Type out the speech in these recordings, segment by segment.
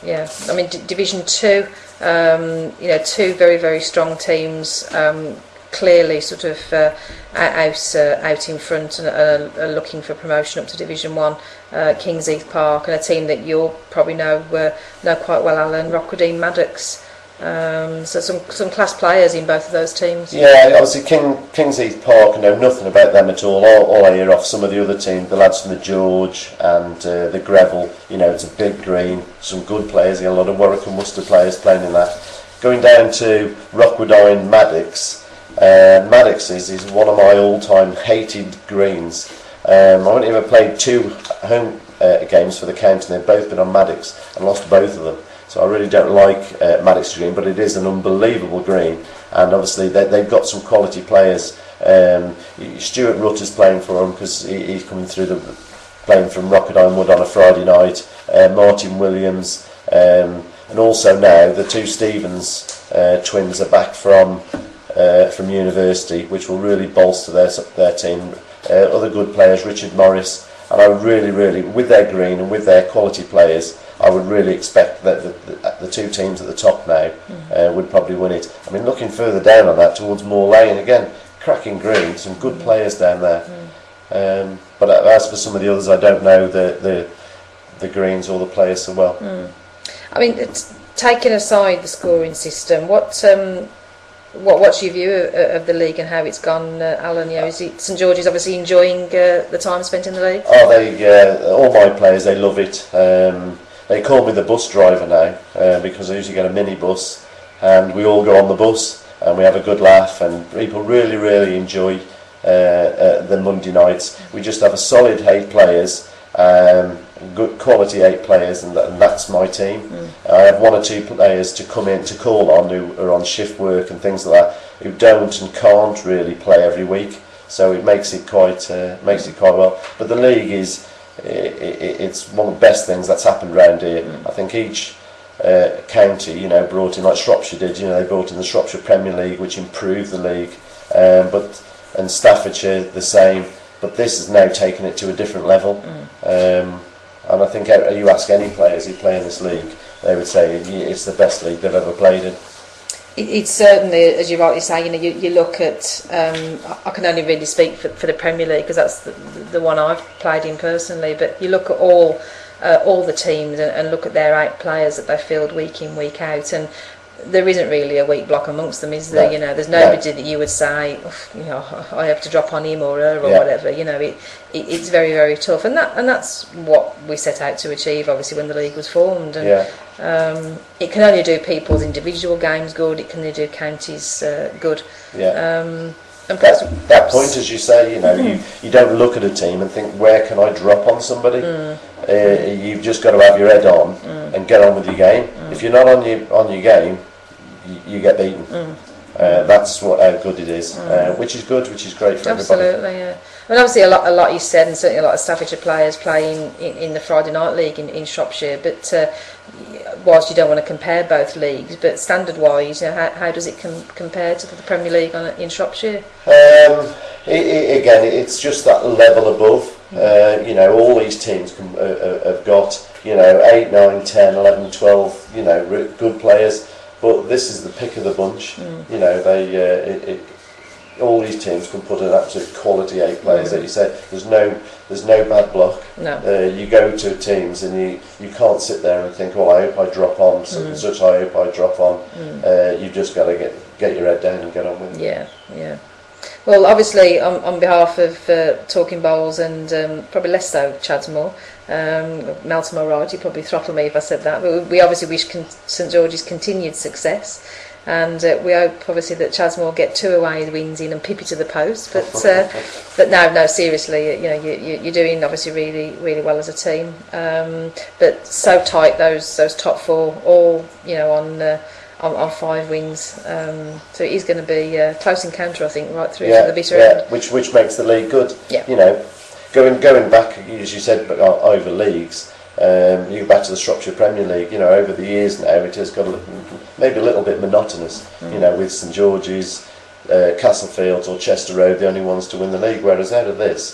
yeah. I mean, Division 2, two very, very strong teams, clearly sort of out in front and are looking for promotion up to Division 1. Kingsheath Park, and a team that you'll probably know quite well, Alan, Rockwardine Maddox. So some class players in both of those teams. Yeah, obviously Kingsheath Park, I know nothing about them at all. All I hear off some of the other teams, the lads from the George and the Greville. It's a big green, some good players. You got a lot of Warwick and Worcester players playing in that. Going down to Rockwardine Maddox. Maddox is one of my all-time hated greens. I've only ever played 2 home games for the county, and they've both been on Maddox and lost both of them. So I really don't like Maddox Green, but it is an unbelievable green, and obviously they've got some quality players. Stuart Rutter's playing for them because he's coming through playing from Rockwardine Wood on a Friday night. Martin Williams, and also now the 2 Stevens twins are back from university, which will really bolster their team. Other good players, Richard Morris, and I really, with their green and with their quality players, I would really expect that the 2 teams at the top now would probably win it. I mean, looking further down on that towards Moor Lane, again, cracking green, some good players down there. But as for some of the others, I don't know the greens or the players so well. I mean, taking aside the scoring system, what's your view of the league and how it's gone, Alan? Is it St George's obviously enjoying the time spent in the league? Oh, all my players, they love it. They call me the bus driver now because I usually get a minibus, and we all go on the bus and we have a good laugh, and people really enjoy the Monday nights. We just have a solid 8 players, good quality 8 players, and that's my team. I have 1 or 2 players to come in to call on who are on shift work and things like that, who don't and can't really play every week, so it makes it quite well. But the league it's one of the best things that's happened around here. I think each county, brought in, like Shropshire did, they brought in the Shropshire Premier League, which improved the league, and Staffordshire the same, but this has now taken it to a different level. And I think you ask any players who play in this league, they would say it's the best league they've ever played in. It's certainly, as you rightly say, you look at, I can only really speak for the Premier League because that's the one I've played in personally, but you look at all the teams and look at their 8 players that they field week in, week out, and there isn't really a weak block amongst them, is there? No. There's nobody that you would say, I have to drop on him or her or whatever. It's very, very tough, and that's what we set out to achieve. Obviously, when the league was formed, and it can only do people's individual games good. It can only do counties good. And that point, as you say, you don't look at a team and think, where can I drop on somebody? You've just got to have your head on and get on with your game. If you're not on your game, you get beaten. That's how good it is, which is good, which is great for everybody. Absolutely, yeah. I mean, obviously a lot you said, and certainly a lot of Staffordshire players play in the Friday night league in Shropshire, but whilst you don't want to compare both leagues, but standard-wise, how does it compare to the Premier League in Shropshire? Again, it's just that level above. All these teams have got 8, 9, 10, 11, 12 good players, but this is the pick of the bunch. All these teams can put an absolute quality 8 players. That you say, there's no bad block. No. You go to teams and you can't sit there and think, I hope I drop on such. I hope I drop on. You've just got to get your head down and get on with it. Yeah. Well, obviously, on behalf of Talking Bowls and probably less so Chadsmore, Melton O'Reilly, you'd probably throttle me if I said that, but we obviously wish St George's continued success, and we hope obviously that Chadsmore get 2 away wins in and pip it to the post. But no, seriously, you're doing obviously really, really well as a team. But so tight, those top 4 all on 5 wins. So it is going to be a close encounter, I think, right through to the bitter end. Which makes the league good. Yeah. Going back, as you said, over leagues. You go back to the Shropshire Premier League, over the years now it has got maybe a little bit monotonous, with St George's, Castlefields or Chester Road the only ones to win the league, whereas out of this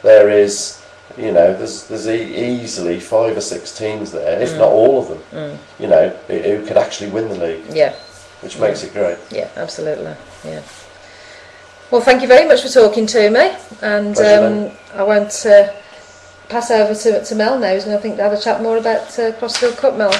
there is you know, there's easily 5 or 6 teams there, if not all of them, you know, who could actually win the league. Yeah. Which makes it great. Yeah, absolutely. Yeah. Well, thank you very much for talking to me, and I won't pass over to Mel now, who's going to have a chat more about Crossfield Cup, Mel.